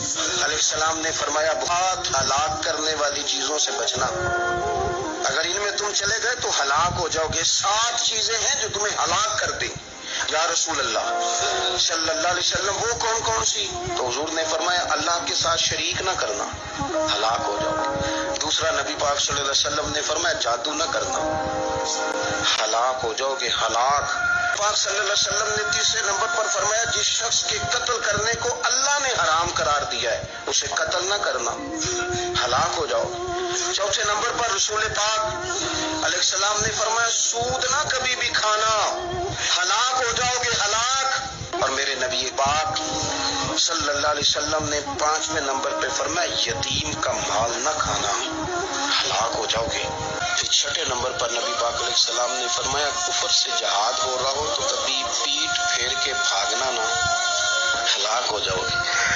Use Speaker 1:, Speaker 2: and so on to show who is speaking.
Speaker 1: علیہ السلام نے فرمایا بہت ہلاک کرنے والی چیزوں سے بچنا، اگر ان میں تم چلے گئے تو ہلاک ہو جاؤ گے۔ 7 چیزیں ہیں جو تمہیں ہلاک کر دیں۔ یا رسول اللہ صلی اللہ علیہ وسلم وہ کون کون سی؟ تو حضور نے فرمایا اللہ کے ساتھ شریک نہ کرنا، ہلاک ہو جاؤ گے۔ دوسرا نبی پاک صلی اللہ علیہ وسلم نے فرمایا جادو نہ کرنا، ہلاک ہو جاؤ گے، ہلاک۔ پاک صلی اللہ علیہ وسلم نے تیسرے نمبر پر فرمایا جس شخص کے قتل کرنے کو اللہ نے حرام قرار دیا ہے اسے قتل نہ کرنا، ہلاک ہو جاؤ گے۔ چوتھے نمبر پر رسول پاک علیہ السلام نے فرمایا سود نہ کبھی بھی کھانا، ہلاک ہو جاؤ گے، ہلاک۔ اور میرے نبی پاک صلی اللہ علیہ وسلم نے 5ویں نمبر پہ فرمایا یتیم کا مال نہ کھانا، ہلاک ہو جاؤ گے۔ پھر 6 نمبر پر نبی پاک علیہ السلام نے فرمایا کفر سے جہاد ہو رہا ہو تو کبھی پیٹ پھیر کے بھاگنا نہ، ہلاک ہو جاؤ گے۔